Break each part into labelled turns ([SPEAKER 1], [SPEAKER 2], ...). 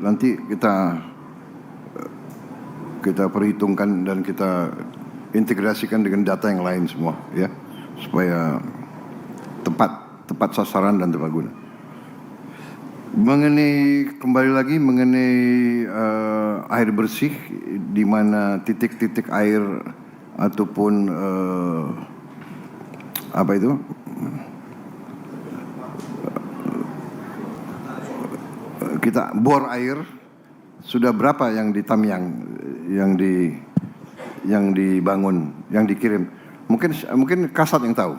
[SPEAKER 1] Nanti kita perhitungkan dan kita integrasikan dengan data yang lain semua, ya, supaya tepat sasaran dan tepat guna. Kembali lagi mengenai air bersih, di mana titik-titik air ataupun kita bor air, sudah berapa yang di Tamyang yang dibangun, yang dikirim? Mungkin Kasat yang tahu.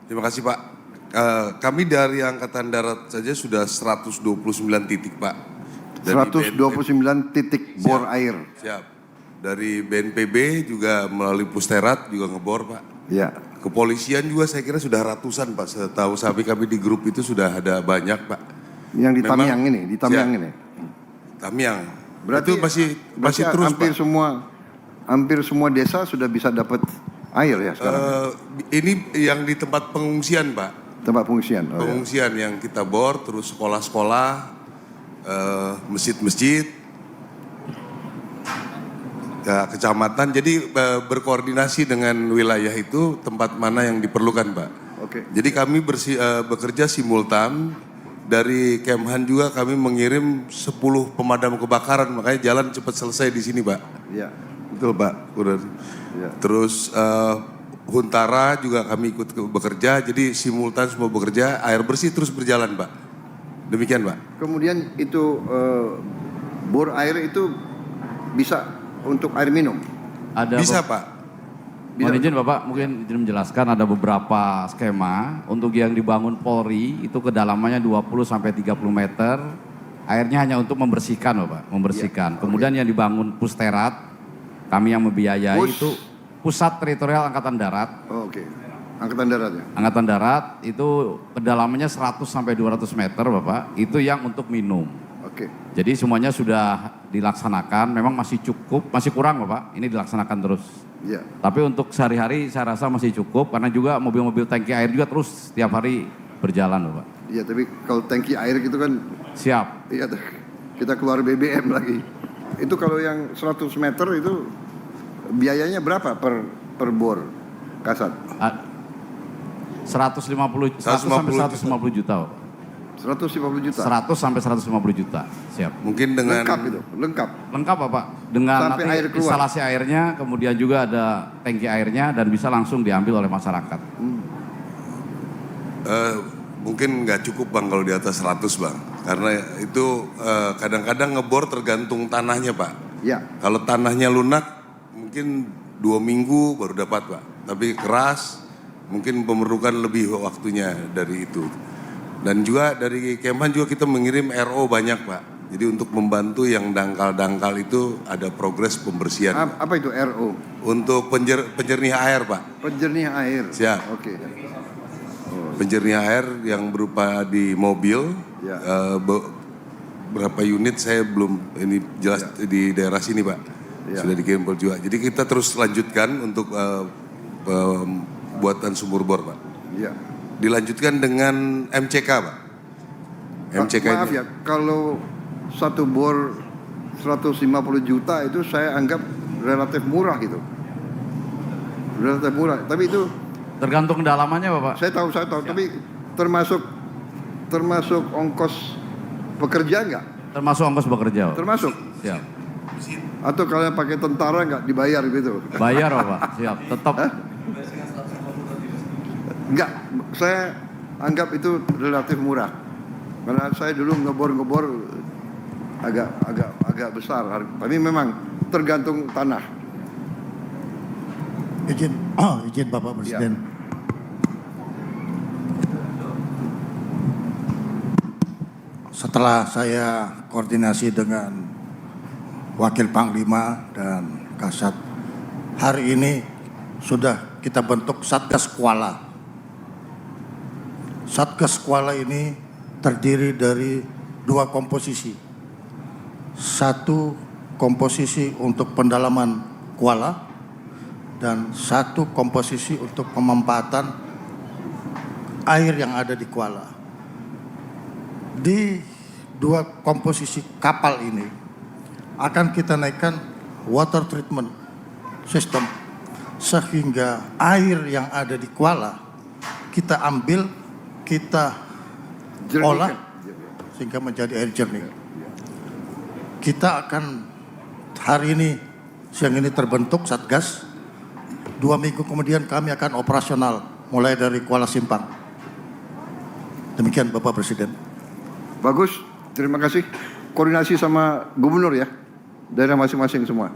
[SPEAKER 2] Terima kasih Pak. Kami dari Angkatan Darat saja sudah 129 titik Pak.
[SPEAKER 1] 129 titik bor air.
[SPEAKER 2] Siap. Dari BNPB juga melalui Pusterat juga ngebor Pak.
[SPEAKER 1] Ya.
[SPEAKER 2] Kepolisian juga saya kira sudah ratusan Pak. Setahu kami di grup itu sudah ada banyak Pak.
[SPEAKER 1] Yang di Tamyang ini,
[SPEAKER 2] Tamyang.
[SPEAKER 1] Berarti
[SPEAKER 2] itu masih terus
[SPEAKER 1] hampir
[SPEAKER 2] Pak.
[SPEAKER 1] Hampir semua desa sudah bisa dapat air ya sekarang.
[SPEAKER 2] Ini yang di tempat pengungsian Pak.
[SPEAKER 1] Tempat pengungsian.
[SPEAKER 2] Pengungsian yang kita bor, terus sekolah-sekolah, masjid-masjid, kecamatan. Jadi berkoordinasi dengan wilayah itu tempat mana yang diperlukan Pak.
[SPEAKER 1] Oke.
[SPEAKER 2] Jadi kami bekerja simultan. Dari Kemhan juga kami mengirim 10 pemadam kebakaran, makanya jalan cepat selesai di sini Pak.
[SPEAKER 1] Iya.
[SPEAKER 2] Betul Pak. Ya. Terus Huntara juga kami ikut bekerja, jadi simultan semua bekerja, air bersih terus berjalan Pak. Demikian Pak.
[SPEAKER 1] Kemudian itu bor air itu bisa untuk air minum?
[SPEAKER 2] Bisa Pak.
[SPEAKER 3] Mohon izin Bapak, mungkin izin menjelaskan ada beberapa skema. Untuk yang dibangun Polri itu kedalamannya 20-30 meter. Airnya hanya untuk membersihkan Bapak, membersihkan. Ya, kemudian yang dibangun Pusterat, kami yang membiayai itu Pusat Teritorial Angkatan Darat.
[SPEAKER 1] Oh, oke. Angkatan Darat ya? Angkatan
[SPEAKER 3] Darat itu kedalamannya 100-200 meter Bapak, itu yang untuk minum.
[SPEAKER 1] Oke.
[SPEAKER 3] Jadi semuanya sudah dilaksanakan, memang masih cukup, masih kurang Bapak, ini dilaksanakan terus.
[SPEAKER 1] Ya.
[SPEAKER 3] Tapi untuk sehari-hari saya rasa masih cukup, karena juga mobil-mobil tangki air juga terus setiap hari berjalan Bapak.
[SPEAKER 1] Iya, tapi kalau tangki air gitu kan...
[SPEAKER 3] Siap.
[SPEAKER 1] Iya, kita keluar BBM lagi. Itu kalau yang 100 meter itu biayanya berapa per bor, Kasat?
[SPEAKER 3] 100 sampai 150 juta Bapak.
[SPEAKER 1] 150 juta?
[SPEAKER 3] 100 sampai 150 juta, siap.
[SPEAKER 2] Mungkin dengan...
[SPEAKER 1] Lengkap itu, lengkap?
[SPEAKER 3] Lengkap Bapak, dengan
[SPEAKER 1] sampai
[SPEAKER 3] nanti
[SPEAKER 1] air keluar.
[SPEAKER 3] Instalasi airnya, kemudian juga ada tangki airnya dan bisa langsung diambil oleh masyarakat.
[SPEAKER 2] Mungkin nggak cukup Bang kalau di atas 100 Bang. Karena itu kadang-kadang ngebor tergantung tanahnya Pak.
[SPEAKER 1] Ya.
[SPEAKER 2] Kalau tanahnya lunak mungkin 2 minggu baru dapat Pak. Tapi keras mungkin memerlukan lebih waktunya dari itu. Dan juga dari Kemhan juga kita mengirim RO banyak Pak. Jadi untuk membantu yang dangkal-dangkal itu ada progres pembersihan.
[SPEAKER 1] Apa itu RO?
[SPEAKER 2] Untuk penjernih air Pak.
[SPEAKER 1] Penjernih air?
[SPEAKER 2] Siap.
[SPEAKER 1] Oke.
[SPEAKER 2] Penjernih air yang berupa di mobil.
[SPEAKER 1] Ya.
[SPEAKER 2] Berapa unit saya belum ini jelas ya. Di daerah sini Pak. Ya. Sudah dikirim juga. Jadi kita terus lanjutkan untuk buatan sumur bor Pak.
[SPEAKER 1] Ya.
[SPEAKER 2] Dilanjutkan dengan MCK Pak. MCK
[SPEAKER 1] maaf ya, kalau satu bor 150 juta itu saya anggap relatif murah gitu. Relatif murah, tapi itu
[SPEAKER 3] tergantung kedalamannya Bapak.
[SPEAKER 1] Saya tahu,
[SPEAKER 3] Siap.
[SPEAKER 1] tapi termasuk ongkos pekerja enggak?
[SPEAKER 3] Termasuk ongkos bekerja Bapak.
[SPEAKER 1] Termasuk?
[SPEAKER 3] Siap.
[SPEAKER 1] Atau kalian pakai tentara enggak dibayar gitu?
[SPEAKER 3] Bayar Bapak, siap, tetap.
[SPEAKER 1] Enggak, saya anggap itu relatif murah. Karena saya dulu ngebor agak besar. Tapi memang tergantung tanah.
[SPEAKER 4] Izin Bapak Presiden. Ya. Setelah saya koordinasi dengan Wakil Panglima dan Kasat, hari ini sudah kita bentuk Satgas Kuala. Satgas Kuala ini terdiri dari 2 komposisi. 1 komposisi untuk pendalaman kuala dan 1 komposisi untuk pemanfaatan air yang ada di kuala. Di dua komposisi kapal ini akan kita naikkan water treatment system sehingga air yang ada di Kuala kita ambil, kita olah sehingga menjadi air jernih. Kita akan hari ini, siang ini terbentuk Satgas. 2 minggu kemudian kami akan operasional mulai dari Kuala Simpang. Demikian Bapak Presiden.
[SPEAKER 1] Bagus, terima kasih. Koordinasi sama gubernur ya, daerah masing-masing semua.